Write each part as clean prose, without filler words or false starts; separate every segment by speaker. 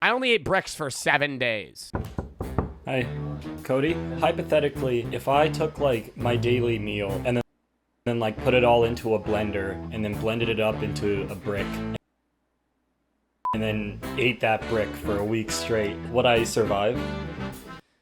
Speaker 1: I only ate bricks for 7 days.
Speaker 2: Hi, Cody. Hypothetically, if I took like my daily meal and then like put it all into a blender and then blended it up into a brick and then ate that brick for a week straight, would I survive?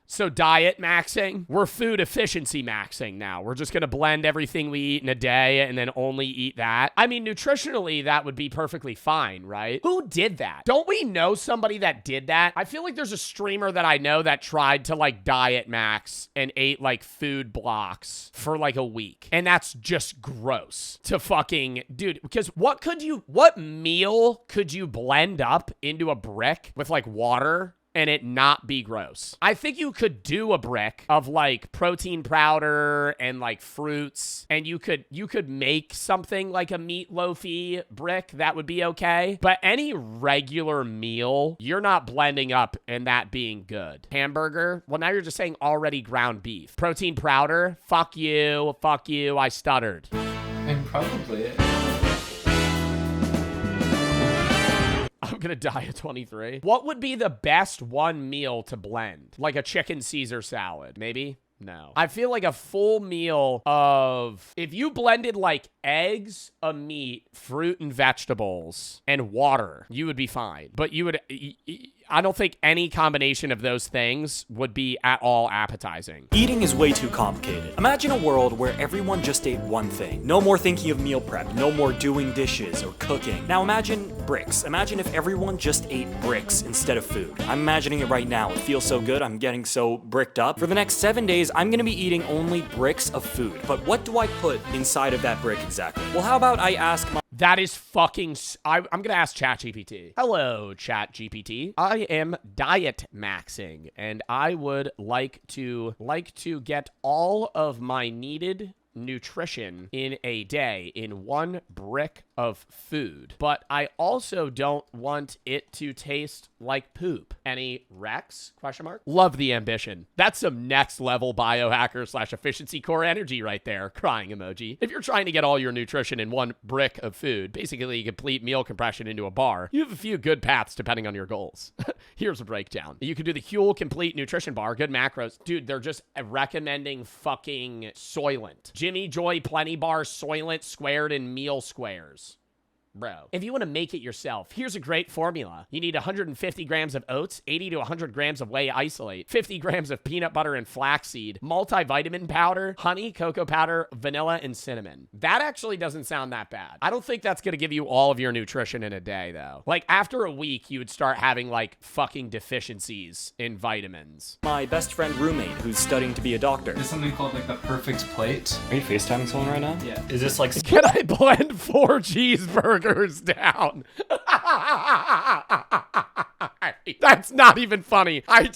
Speaker 1: So diet maxing, we're food efficiency maxing now. We're just going to blend everything we eat in a day and then only eat that. I mean, nutritionally, that would be perfectly fine, right? Who did that? Don't we know somebody that did that? I feel like there's a streamer that I know that tried to like diet max and ate like food blocks for like a week. And that's just gross to fucking, dude, because what meal could you blend up into a brick with like water and it not be gross? I think you could do a brick of like protein powder and like fruits, and you could make something like a meatloafy brick that would be okay. But any regular meal, you're not blending up and that being good. Hamburger, well, now you're just saying already ground beef. Protein powder, fuck you, I stuttered.
Speaker 3: And probably
Speaker 1: I'm gonna die at 23. What would be the best one meal to blend? Like a chicken Caesar salad, maybe? No. I feel like a full meal of, if you blended like eggs, a meat, fruit and vegetables, and water, you would be fine. But you would, I don't think any combination of those things would be at all appetizing.
Speaker 2: Eating is way too complicated. Imagine a world where everyone just ate one thing. No more thinking of meal prep, no more doing dishes or cooking. Now imagine bricks. Imagine if everyone just ate bricks instead of food. I'm imagining it right now. It feels so good. I'm getting so bricked up. For the next 7 days, I'm gonna be eating only bricks of food. But what do I put inside of that brick exactly? Well, how about I ask my...
Speaker 1: That is fucking... I'm going to ask ChatGPT. Hello, ChatGPT. I am diet maxing, and I would like to get all of my needed nutrition in a day in one brick of food, but I also don't want it to taste like poop. Any Rex? Question mark. Love the ambition. That's some next level biohacker / efficiency core energy right there. Crying emoji. If you're trying to get all your nutrition in one brick of food, basically a complete meal compression into a bar, you have a few good paths depending on your goals. Here's a breakdown. You could do the Huel Complete Nutrition Bar, good macros. Dude, they're just recommending fucking Soylent. Jimmy Joy Plenty Bar, Soylent squared in meal squares. Bro, if you want to make it yourself, here's a great formula. You need 150 grams of oats, 80 to 100 grams of whey isolate, 50 grams of peanut butter and flaxseed, multivitamin powder, honey, cocoa powder, vanilla, and cinnamon. That actually doesn't sound that bad. I don't think that's going to give you all of your nutrition in a day, though. Like, after a week, you would start having, like, fucking deficiencies in vitamins.
Speaker 2: My best friend roommate who's studying to be a doctor.
Speaker 3: there's something called like the perfect plate.
Speaker 2: Are you FaceTiming someone right now?
Speaker 3: Yeah.
Speaker 2: Is this like...
Speaker 1: Can I blend 4 cheeseburgers down? That's not even funny. I'm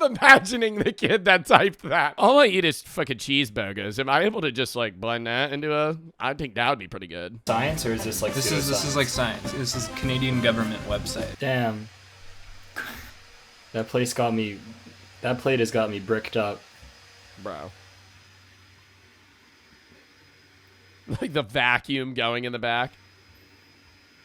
Speaker 1: imagining the kid that typed that. All I eat is fucking cheeseburgers. Am I able to just like blend that into I think that would be pretty good.
Speaker 2: Science, or is this like
Speaker 3: This is like science. This is Canadian government website.
Speaker 2: Damn. That plate has got me bricked up.
Speaker 1: Bro. Like the vacuum going in the back.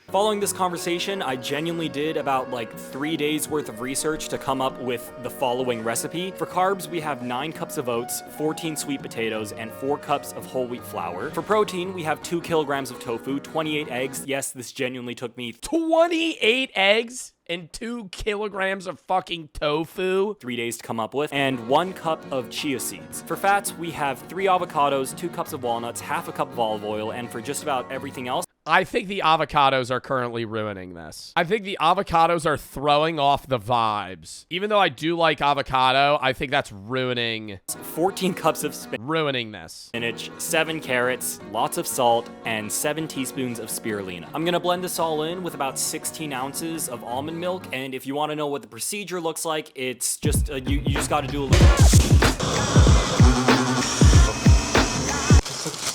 Speaker 2: Following this conversation, I genuinely did about like 3 days worth of research to come up with the following recipe. For carbs, we have 9 cups of oats, 14 sweet potatoes, and 4 cups of whole wheat flour. For protein, we have 2 kilograms of tofu, 28 eggs. Yes, this genuinely took me
Speaker 1: 28 eggs and 2 kilograms of fucking tofu.
Speaker 2: 3 days to come up with, and 1 cup of chia seeds. For fats, we have 3 avocados, 2 cups of walnuts, half a cup of olive oil, and for just about everything else,
Speaker 1: I think the avocados are currently ruining this. I think the avocados are throwing off the vibes. Even though I do like avocado, I think that's ruining
Speaker 2: 14 cups of
Speaker 1: ruining this.
Speaker 2: spinach, 7 carrots, lots of salt, and 7 teaspoons of spirulina. I'm gonna blend this all in with about 16 ounces of almond milk, and if you want to know what the procedure looks like, it's just, you just gotta do a little...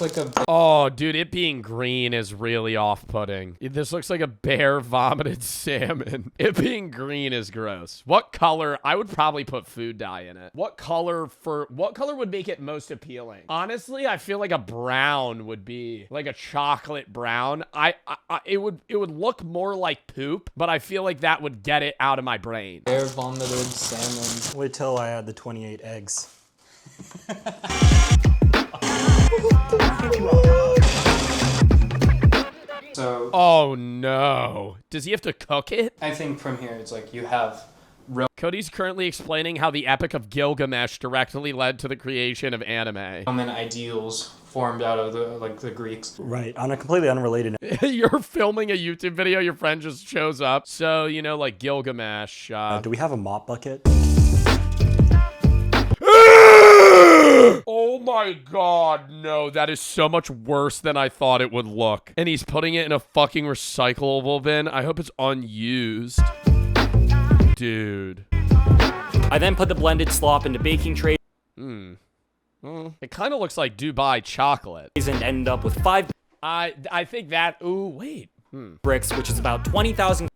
Speaker 3: looks like a...
Speaker 1: Oh, dude, it being green is really off-putting. This looks like a bear vomited salmon. It being green is gross. What color? I would probably put food dye in it. What color would make it most appealing? Honestly, I feel like a brown would be like a chocolate brown. It would look more like poop, but I feel like that would get it out of my brain.
Speaker 3: Bear vomited salmon.
Speaker 2: Wait till I add the 28 eggs.
Speaker 3: So
Speaker 1: Oh no. Does he have to cook it?
Speaker 3: I think from here it's like you have
Speaker 1: Cody's currently explaining how the Epic of Gilgamesh directly led to the creation of anime.
Speaker 3: Roman ideals formed out of the Greeks.
Speaker 2: Right, on a completely unrelated note.
Speaker 1: You're filming a YouTube video, your friend just shows up. So, you know, like Gilgamesh.
Speaker 2: Do we have a mop bucket?
Speaker 1: Oh my god, no, that is so much worse than I thought it would look. And he's putting it in a fucking recyclable bin. I hope it's unused. Dude.
Speaker 2: I then put the blended slop into baking trays
Speaker 1: It kind of looks like Dubai chocolate.
Speaker 2: and end up with 5
Speaker 1: I think that, ooh, wait.
Speaker 2: bricks, which is about 20,000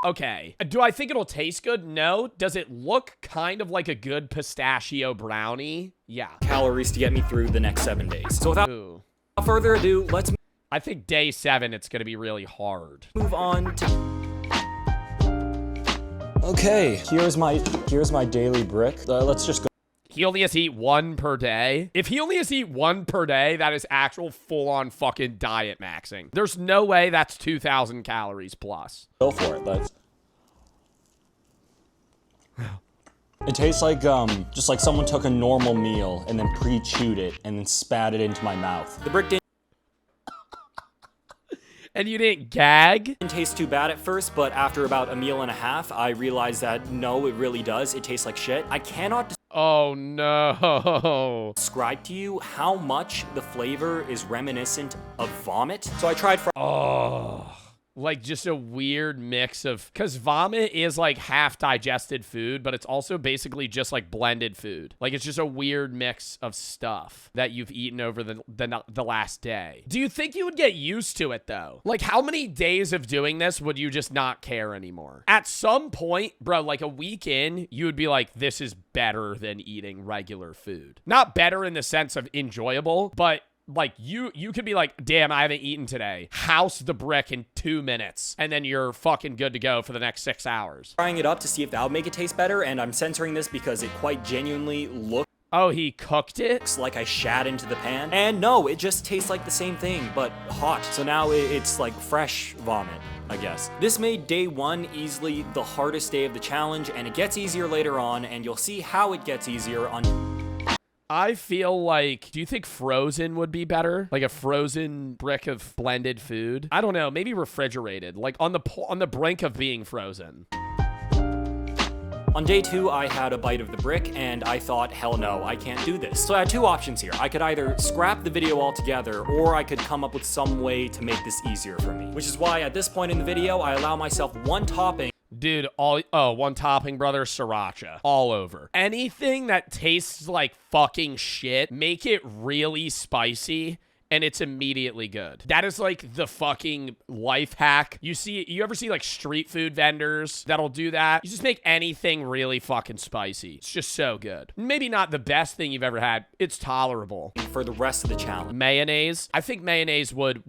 Speaker 1: Okay. Do I think it'll taste good? No. Does it look kind of like a good pistachio brownie? Yeah.
Speaker 2: calories to get me through the next 7 days. So without
Speaker 1: Ooh.
Speaker 2: further ado, let's
Speaker 1: I think day 7, it's going to be really hard.
Speaker 2: move on to... Okay, here's my daily brick. Let's just go.
Speaker 1: He only has to eat 1 per day. If he only has to eat 1 per day, that is actual full-on fucking diet maxing. There's no way that's 2,000 calories plus.
Speaker 2: Go for it. Let's. It tastes like just like someone took a normal meal and then pre-chewed it and then spat it into my mouth. The brick didn't
Speaker 1: And you didn't gag?
Speaker 2: taste too bad at first, but after about a meal and a half, I realized that no, it really does. It tastes like shit. I cannot
Speaker 1: Oh no.
Speaker 2: describe to you how much the flavor is reminiscent of vomit. So I tried
Speaker 1: Oh. Like just a weird mix of, because vomit is like half digested food, but it's also basically just like blended food. Like it's just a weird mix of stuff that you've eaten over the last day. Do you think you would get used to it though? Like how many days of doing this would you just not care anymore? At some point, bro, like a week in, you would be like, this is better than eating regular food. Not better in the sense of enjoyable, but like you could be like, damn, I haven't eaten today. House the brick in 2 minutes, and then you're fucking good to go for the next 6 hours.
Speaker 2: frying it up to see if that would make it taste better, and I'm censoring this because it quite genuinely looks
Speaker 1: Oh, he cooked it?
Speaker 2: like I shat into the pan. And no, it just tastes like the same thing, but hot. So now it's like fresh vomit, I guess. This made day 1 easily the hardest day of the challenge, and it gets easier later on, and you'll see how it gets easier on...
Speaker 1: I feel like, do you think frozen would be better? Like a frozen brick of blended food? I don't know, maybe refrigerated, like on the brink of being frozen.
Speaker 2: On day 2, I had a bite of the brick, and I thought, hell no, I can't do this. So I had 2 options here. I could either scrap the video altogether, or I could come up with some way to make this easier for me. Which is why at this point in the video, I allow myself 1 topping.
Speaker 1: Dude, one topping, brother, sriracha. All over. Anything that tastes like fucking shit, make it really spicy, and it's immediately good. That is like the fucking life hack. You ever see like street food vendors that'll do that? You just make anything really fucking spicy. It's just so good. Maybe not the best thing you've ever had. It's tolerable.
Speaker 2: For the rest of the challenge.
Speaker 1: Mayonnaise. I think mayonnaise would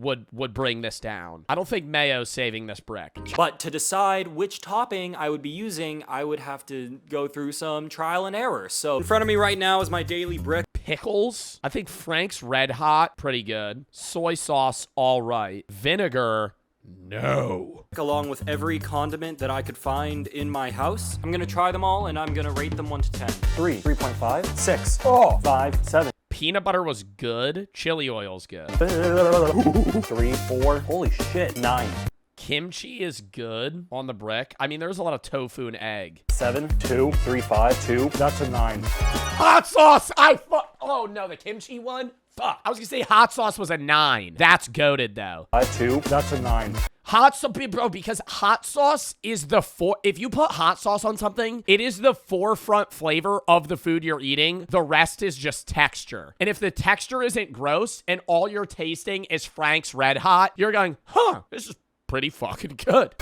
Speaker 1: bring this down. I don't think mayo's saving this brick.
Speaker 2: But to decide which topping I would be using, I would have to go through some trial and error. So in front of me right now is my daily brick.
Speaker 1: Pickles. I think Frank's Red Hot, pretty good. Soy sauce, all right. Vinegar, no.
Speaker 2: Along with every condiment that I could find in my house. I'm gonna try them all and I'm gonna rate them 1 to 10. 3, 3.5, 6, 5, 7.
Speaker 1: Peanut butter was good. Chili oil's good.
Speaker 2: 3, 4, holy shit, 9.
Speaker 1: Kimchi is good on the brick. I mean, there's a lot of tofu and egg.
Speaker 2: 7, 2, 3, 5, 2. That's a 9.
Speaker 1: Hot sauce! Oh, no, the kimchi one? Fuck. I was gonna say hot sauce was a 9. That's goated, though.
Speaker 2: 5, 2. That's a 9.
Speaker 1: Hot sauce, bro, because hot sauce is if you put hot sauce on something, it is the forefront flavor of the food you're eating. The rest is just texture. And if the texture isn't gross and all you're tasting is Frank's Red Hot, you're going, huh, this is pretty fucking good.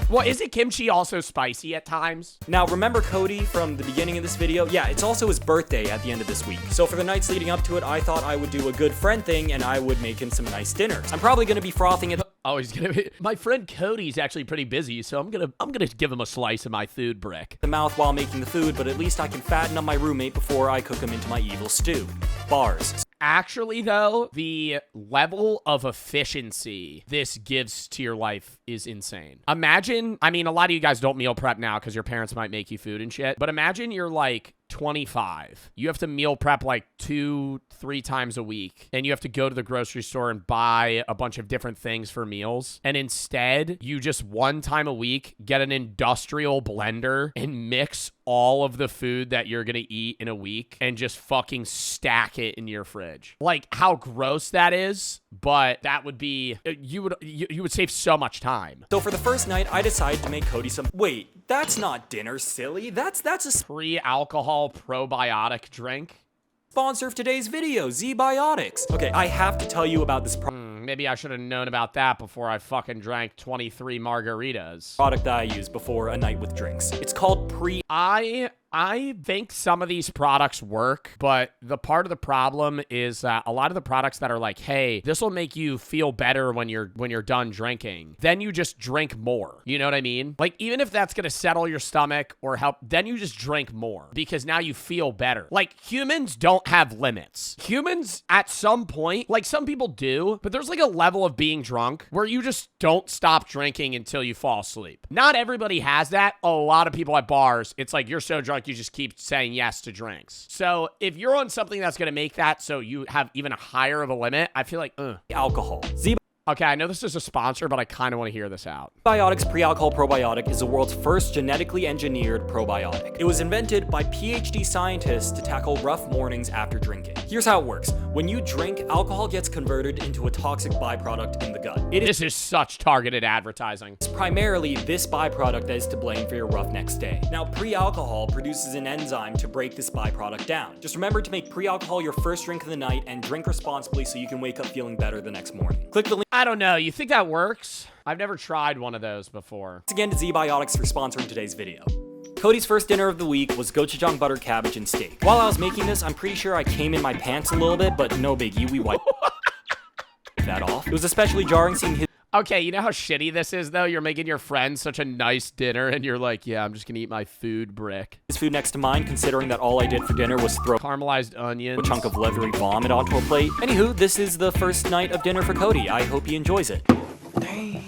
Speaker 1: Well, isn't kimchi also spicy at times?
Speaker 2: Now, remember Cody from the beginning of this video? Yeah, it's also his birthday at the end of this week. So for the nights leading up to it, I thought I would do a good friend thing and I would make him some nice dinners. I'm probably gonna be frothing it.
Speaker 1: Oh, he's gonna be. My friend Cody's actually pretty busy, so I'm gonna give him a slice of my food brick.
Speaker 2: The mouth while making the food, but at least I can fatten up my roommate before I cook him into my evil stew. Bars.
Speaker 1: Actually, though, the level of efficiency this gives to your life is insane. Imagine, I mean, a lot of you guys don't meal prep now because your parents might make you food and shit, but imagine you're like 25. You have to meal prep like 2-3 times a week, and you have to go to the grocery store and buy a bunch of different things for meals. And instead, you just one time a week get an industrial blender and mix all of the food that you're gonna eat in a week and just fucking stack it in your fridge. Like, how gross that is, but that would be, you would save so much time.
Speaker 2: So for the first night, I decided to make Cody some. Wait, that's not dinner, silly. That's a
Speaker 1: Pre-alcohol probiotic drink.
Speaker 2: sponsor of today's video, Z-Biotics. Okay, I have to tell you about this
Speaker 1: Maybe I should have known about that before I fucking drank 23 margaritas.
Speaker 2: product that I use before a night with drinks. It's called
Speaker 1: I think some of these products work, but the part of the problem is that a lot of the products that are like, hey, this will make you feel better when you're done drinking, then you just drink more. You know what I mean? Like, even if that's gonna settle your stomach or help, then you just drink more because now you feel better. Like, humans don't have limits. Humans, at some point, like some people do, but there's like a level of being drunk where you just don't stop drinking until you fall asleep. Not everybody has that. A lot of people at bars, it's like you're so drunk you just keep saying yes to drinks. So if you're on something that's going to make that so you have even a higher of a limit, I feel like,
Speaker 2: alcohol.
Speaker 1: Okay, I know this is a sponsor, but I kind of want to hear this out.
Speaker 2: Z-Biotics pre-alcohol probiotic is the world's first genetically engineered probiotic. It was invented by PhD scientists to tackle rough mornings after drinking. Here's how it works. When you drink, alcohol gets converted into a toxic byproduct in the gut.
Speaker 1: This is such targeted advertising.
Speaker 2: It's primarily this byproduct that is to blame for your rough next day. Now, pre-alcohol produces an enzyme to break this byproduct down. Just remember to make pre-alcohol your first drink of the night and drink responsibly so you can wake up feeling better the next morning. Click the link
Speaker 1: I don't know. You think that works? I've never tried one of those before.
Speaker 2: Thanks again to Z-Biotics for sponsoring today's video. Cody's first dinner of the week was gochujang butter cabbage and steak. While I was making this, I'm pretty sure I came in my pants a little bit, but no biggie, we wiped that off. It was especially jarring seeing his
Speaker 1: Okay, you know how shitty this is, though? You're making your friends such a nice dinner, and you're like, yeah, I'm just gonna eat my food brick.
Speaker 2: food next to mine, considering that all I did for dinner was throw
Speaker 1: Caramelized onions.
Speaker 2: a chunk of leathery vomit onto a plate. Anywho, this is the first night of dinner for Cody. I hope he enjoys it.
Speaker 3: Damn.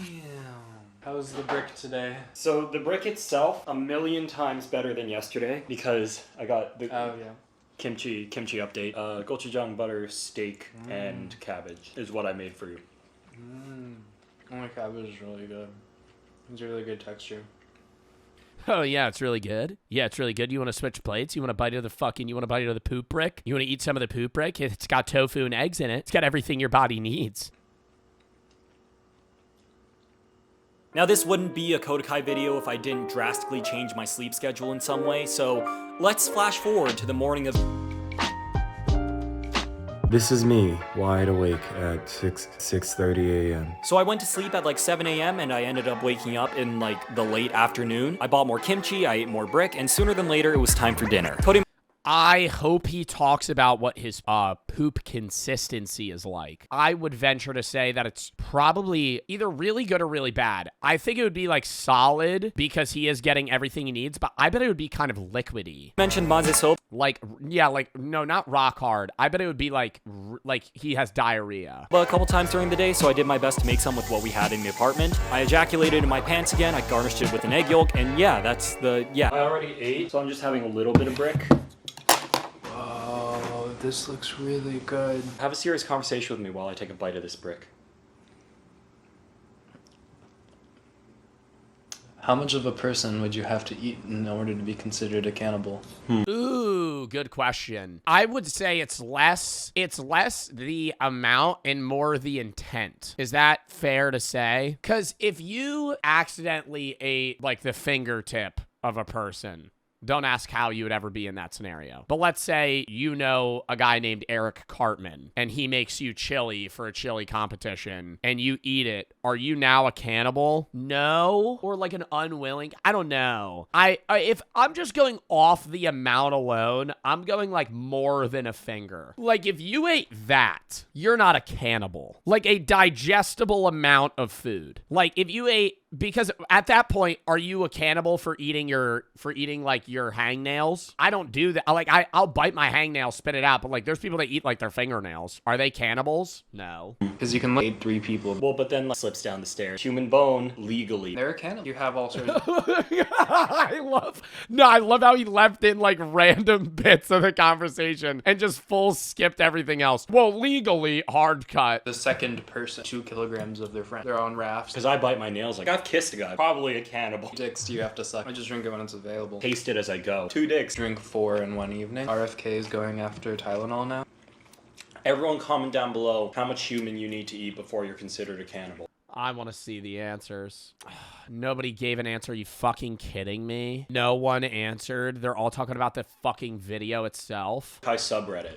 Speaker 3: How's the brick today?
Speaker 2: So the brick itself, a million times better than yesterday because I got the kimchi update. Gochujang butter, steak, and cabbage is what I made for you.
Speaker 3: Oh, my cabbage is really good. It's a really good texture.
Speaker 1: Oh, yeah, it's really good. Yeah, it's really good. You want to switch plates? You want to bite of the poop brick? You want to eat some of the poop brick? It's got tofu and eggs in it. It's got everything your body needs.
Speaker 2: Now, this wouldn't be a Kodakai video if I didn't drastically change my sleep schedule in some way, so let's flash forward to the morning of...
Speaker 4: This is me, wide awake at 6:30 a.m.
Speaker 2: So I went to sleep at like 7 a.m. and I ended up waking up in like the late afternoon. I bought more kimchi, I ate more brick, and sooner than later it was time for dinner.
Speaker 1: I hope he talks about what his poop consistency is like. I would venture to say that it's probably either really good or really bad. I think it would be like solid because he is getting everything he needs, but I bet it would be kind of liquidy.
Speaker 2: Mentioned maze soap.
Speaker 1: Like, yeah, like, no, not rock hard. I bet it would be like he has diarrhea.
Speaker 2: Well, a couple times during the day, so I did my best to make some with what we had in the apartment. I ejaculated in my pants again, I garnished it with an egg yolk, and yeah, that's the, yeah. I already ate, so I'm just having a little bit of brick.
Speaker 3: Oh, this looks really good.
Speaker 2: Have a serious conversation with me while I take a bite of this brick.
Speaker 3: How much of a person would you have to eat in order to be considered a cannibal?
Speaker 1: Ooh, good question. I would say it's less the amount and more the intent. Is that fair to say? Because if you accidentally ate like the fingertip of a person, don't ask how you would ever be in that scenario. But let's say you know a guy named Eric Cartman and he makes you chili for a chili competition and you eat it. Are you now a cannibal? No. Or like an unwilling? I don't know. If I'm just going off the amount alone, I'm going like more than a finger. Like if you ate that, you're not a cannibal. Like a digestible amount of food. Like if you ate, because at that point, are you a cannibal for eating like your hangnails? I don't do that. I'll bite my hangnail, spit it out, but like there's people that eat like their fingernails. Are they cannibals? No.
Speaker 3: Because you can eat 3 people.
Speaker 2: Well, but then slips down the stairs. Human bone, legally.
Speaker 3: They're a cannibal. You have all sorts of...
Speaker 1: I love how he left in like random bits of the conversation and just full skipped everything else. Well, legally, hard cut.
Speaker 3: The second person, 2 kilograms of their friend. They're on rafts.
Speaker 2: Because I bite my nails like I've kissed a guy. Probably a cannibal.
Speaker 3: Dicks do you have to suck? I just drink it when it's available.
Speaker 2: Taste it as I go. 2 dicks.
Speaker 3: Drink 4 in one evening. RFK is going after Tylenol now.
Speaker 2: Everyone comment down below how much human you need to eat before you're considered a cannibal.
Speaker 1: I want to see the answers. Nobody gave an answer. Are you fucking kidding me? No one answered. They're all talking about the fucking video itself.
Speaker 2: Kai subreddit.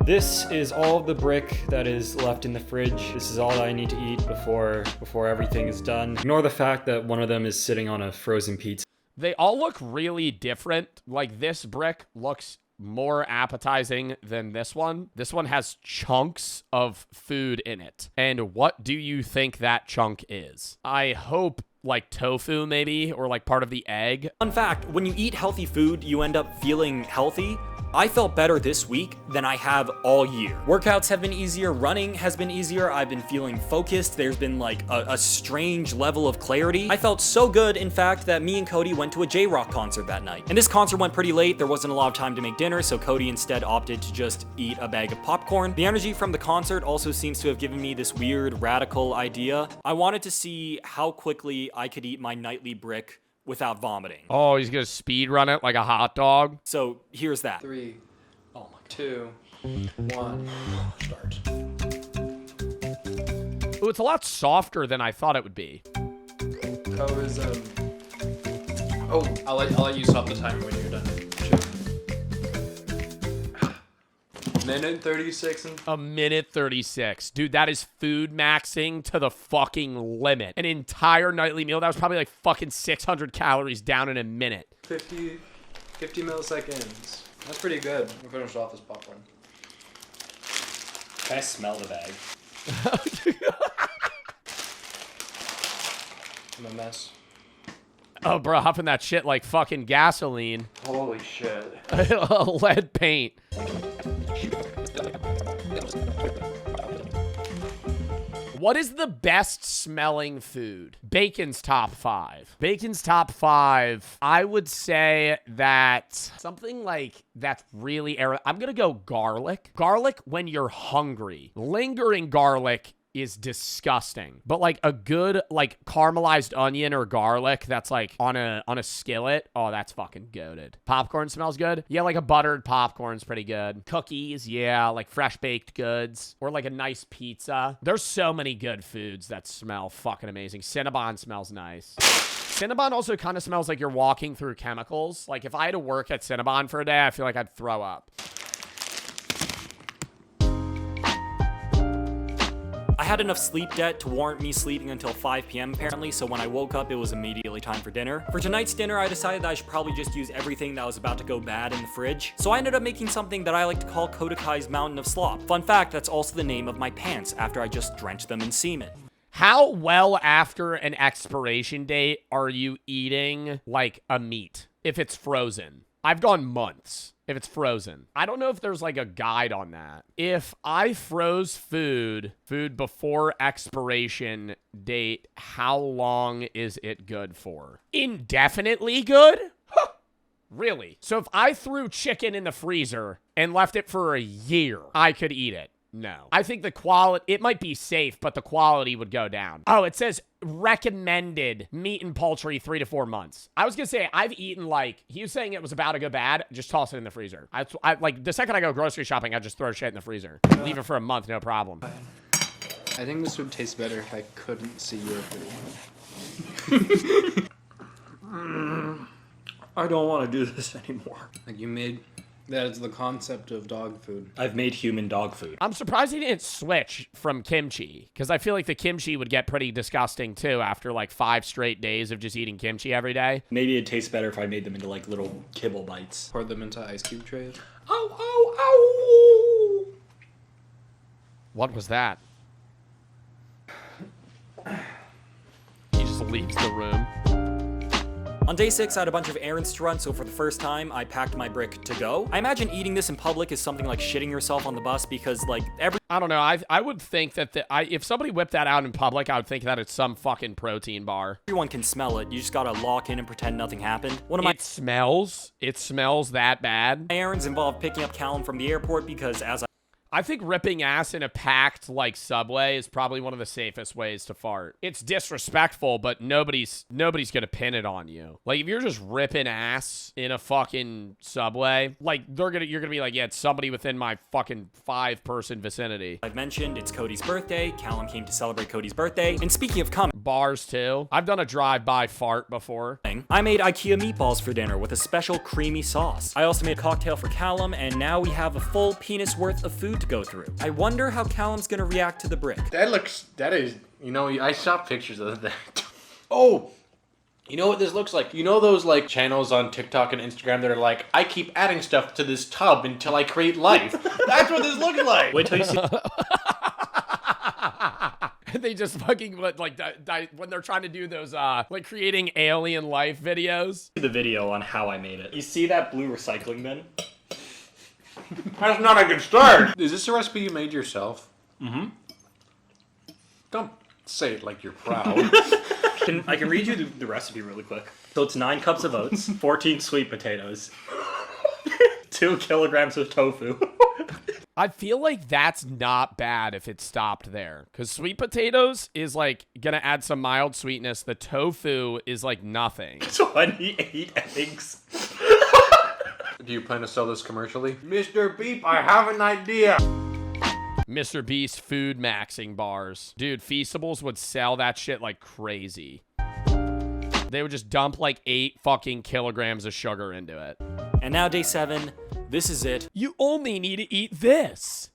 Speaker 2: This is all of the brick that is left in the fridge. This is all that I need to eat before everything is done. Ignore the fact that one of them is sitting on a frozen pizza.
Speaker 1: They all look really different. Like this brick looks more appetizing than this one. This one has chunks of food in it. And what do you think that chunk is? I hope like tofu maybe, or like part of the egg.
Speaker 2: Fun fact, when you eat healthy food, you end up feeling healthy. I felt better this week than I have all year. Workouts have been easier, running has been easier, I've been feeling focused, there's been like a strange level of clarity. I felt so good, in fact, that me and Cody went to a J-Rock concert that night. And this concert went pretty late, there wasn't a lot of time to make dinner, so Cody instead opted to just eat a bag of popcorn. The energy from the concert also seems to have given me this weird, radical idea. I wanted to see how quickly I could eat my nightly brick without vomiting.
Speaker 1: Oh, he's gonna speed run it like a hot dog?
Speaker 2: So here's that.
Speaker 3: 3, 2, 1, start.
Speaker 1: Ooh, it's a lot softer than I thought it would be.
Speaker 3: Oh, is Oh, I'll let you stop the timer when you're done. Minute 36 and...
Speaker 1: A minute 36. Dude, that is food maxing to the fucking limit. An entire nightly meal. That was probably like fucking 600 calories down in a minute.
Speaker 3: 50 milliseconds. That's pretty good. We'll finish off this popcorn.
Speaker 2: Can I smell the bag?
Speaker 3: I'm a mess.
Speaker 1: Oh, bro, huffing that shit like fucking gasoline.
Speaker 3: Holy shit.
Speaker 1: Lead paint. What is the best smelling food? Bacon's top 5. Bacon's top 5. I would say that something like that's really... I'm going to go garlic. Garlic when you're hungry. Lingering garlic is disgusting. But like a good like caramelized onion or garlic that's like on a skillet, oh, that's fucking goated. Popcorn smells good. Yeah, like a buttered popcorn's pretty good. Cookies, yeah, like fresh baked goods or like a nice pizza. There's so many good foods that smell fucking amazing. Cinnabon smells nice. Cinnabon also kind of smells like you're walking through chemicals. Like if I had to work at Cinnabon for a day, I feel like I'd throw up.
Speaker 2: I had enough sleep debt to warrant me sleeping until 5 p.m. apparently, so when I woke up, it was immediately time for dinner. For tonight's dinner, I decided that I should probably just use everything that was about to go bad in the fridge. So I ended up making something that I like to call Kodakai's Mountain of Slop. Fun fact, that's also the name of my pants after I just drenched them in semen.
Speaker 1: How well after an expiration date are you eating like a meat if it's frozen? I've gone months if it's frozen. I don't know if there's like a guide on that. If I froze food before expiration date, how long is it good for? Indefinitely good? Huh. Really? So if I threw chicken in the freezer and left it for a year, I could eat it. No. I think the quality, it might be safe, but the quality would go down. Oh, it says recommended meat and poultry 3 to 4 months. I was gonna say I've eaten like, he was saying it was about to go bad, just toss it in the freezer. I like the second I go grocery shopping, I just throw shit in the freezer. Leave it for a month, no problem.
Speaker 3: I think this would taste better if I couldn't see your food.
Speaker 2: I don't want to do this anymore.
Speaker 3: Like you made, that is the concept of dog food.
Speaker 2: I've made human dog food.
Speaker 1: I'm surprised he didn't switch from kimchi, because I feel like the kimchi would get pretty disgusting too after like 5 straight days of just eating kimchi every day.
Speaker 2: Maybe it'd taste better if I made them into like little kibble bites.
Speaker 3: Pour them into ice cube trays.
Speaker 2: Ow, ow, ow!
Speaker 1: What was that? He just leaves the room.
Speaker 2: On day 6, I had a bunch of errands to run, so for the first time, I packed my brick to go. I imagine eating this in public is something like shitting yourself on the bus because, like,
Speaker 1: I don't know. I would think that if somebody whipped that out in public, I would think that it's some fucking protein bar.
Speaker 2: everyone can smell it. You just gotta lock in and pretend nothing happened. One of my
Speaker 1: It smells that bad.
Speaker 2: errands involved picking up Callum from the airport because as
Speaker 1: I think ripping ass in a packed, like, subway is probably one of the safest ways to fart. It's disrespectful, but nobody's gonna pin it on you. Like, if you're just ripping ass in a fucking subway, like, you're gonna be like, yeah, it's somebody within my fucking 5-person vicinity.
Speaker 2: I've mentioned, it's Cody's birthday. Callum came to celebrate Cody's birthday. And speaking of coming,
Speaker 1: Bars, too. I've done a drive-by fart before.
Speaker 2: I made IKEA meatballs for dinner with a special creamy sauce. I also made a cocktail for Callum, and now we have a full penis worth of food to go through. I wonder how Callum's gonna react to the brick.
Speaker 5: That is, you know, I saw pictures of that. Oh, you know what this looks like? You know those, like, channels on TikTok and Instagram that are like, I keep adding stuff to this tub until I create life. That's what this looks like.
Speaker 2: Wait till you see
Speaker 1: They just fucking, like, when they're trying to do those, like, creating alien life videos.
Speaker 2: the video on how I made it. You see that blue recycling bin?
Speaker 5: That's not a good start. Is this a recipe you made yourself?
Speaker 2: Mm-hmm.
Speaker 5: Don't say it like you're proud.
Speaker 2: I can read you the recipe really quick. So it's 9 cups of oats, 14 sweet potatoes, 2 kilograms of tofu.
Speaker 1: I feel like that's not bad if it stopped there. Because sweet potatoes is, like, gonna add some mild sweetness. The tofu is, like, nothing.
Speaker 2: 28 eggs.
Speaker 5: Do you plan to sell this commercially? Mr. Beep, I have an idea.
Speaker 1: Mr. Beast Foodmaxxing bars. Dude, Feastables would sell that shit like crazy. They would just dump, like, 8 fucking kilograms of sugar into it.
Speaker 2: And now day 7, this is it.
Speaker 1: You only need to eat this.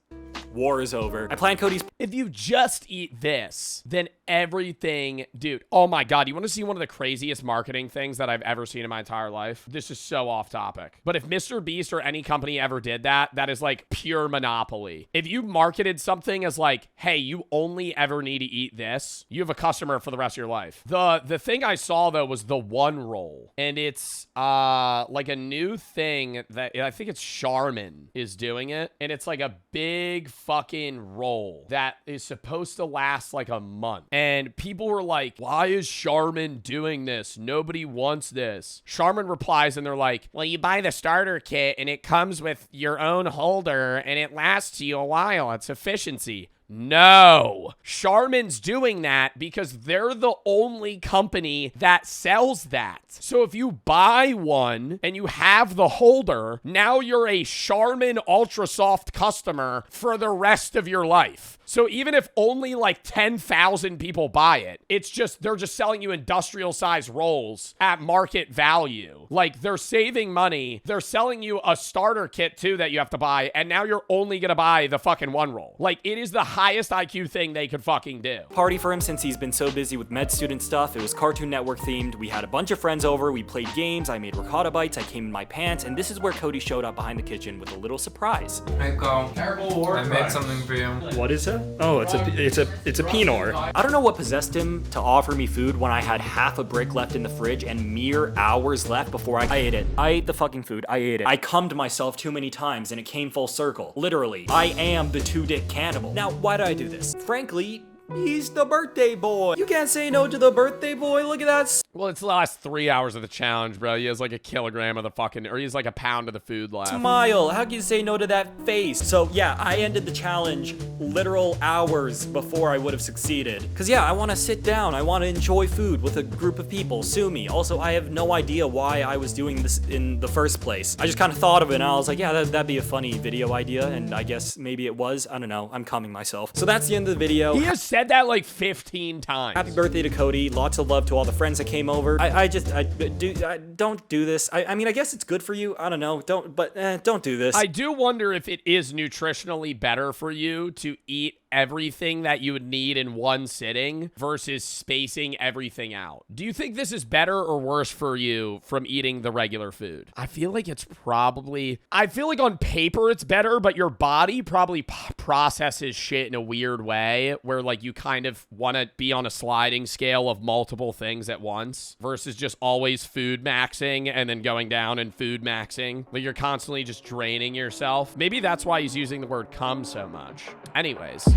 Speaker 2: War is over. I plan Cody's...
Speaker 1: If you just eat this, then everything, dude, oh my God, you want to see one of the craziest marketing things that I've ever seen in my entire life? This is so off topic. But if Mr. Beast or any company ever did that, that is like pure monopoly. If you marketed something as like, hey, you only ever need to eat this, you have a customer for the rest of your life. The thing I saw though was the one roll. And it's like a new thing that I think it's Charmin is doing it. And it's like a big fucking roll that is supposed to last like a month. And people were like, why is Charmin doing this? Nobody wants this. Charmin replies and they're like, well, you buy the starter kit and it comes with your own holder and it lasts you a while. It's efficiency. No. Charmin's doing that because they're the only company that sells that. So if you buy one and you have the holder, now you're a Charmin Ultra Soft customer for the rest of your life. So even if only like 10,000 people buy it, it's just, they're just selling you industrial size rolls at market value. Like they're saving money. They're selling you a starter kit too that you have to buy. And now you're only going to buy the fucking one roll. Like it is the highest IQ thing they could fucking do.
Speaker 2: Party for him since he's been so busy with med student stuff. It was Cartoon Network themed. We had a bunch of friends over. We played games. I made ricotta bites. I came in my pants. And this is where Cody showed up behind the kitchen with a little surprise.
Speaker 3: Hey, Cole. Terrible war. I made something for you.
Speaker 2: What is it? Oh, it's a pinor. I don't know what possessed him to offer me food when I had half a brick left in the fridge and mere hours left before I ate it. I ate the fucking food. I ate it. I cummed myself too many times and it came full circle. Literally. I am the 2-dick cannibal. Now, why did I do this? Frankly, he's the birthday boy. You can't say no to the birthday boy. Look at that.
Speaker 1: Well, it's the last 3 hours of the challenge, bro. He has like a kilogram of the fucking, or he's like a pound of the food left.
Speaker 2: Smile. How can you say no to that face? So yeah, I ended the challenge literal hours before I would have succeeded. Cause yeah, I want to sit down. I want to enjoy food with a group of people. Sue me. Also, I have no idea why I was doing this in the first place. I just kind of thought of it and I was like, yeah, that'd be a funny video idea. And I guess maybe it was. I don't know. I'm calming myself. So that's the end of the video.
Speaker 1: He has said that like 15 times.
Speaker 2: Happy birthday to Cody. Lots of love to all the friends that came over. Don't do this. I mean, I guess it's good for you. I don't know. Don't do this.
Speaker 1: I do wonder if it is nutritionally better for you to eat everything that you would need in one sitting versus spacing everything out. Do you think this is better or worse for you from eating the regular food? I feel like it's probably, I feel like on paper it's better, but your body probably processes shit in a weird way where like you kind of want to be on a sliding scale of multiple things at once versus just always food maxing and then going down and food maxing. Like you're constantly just draining yourself. Maybe that's why he's using the word come so much. Anyways.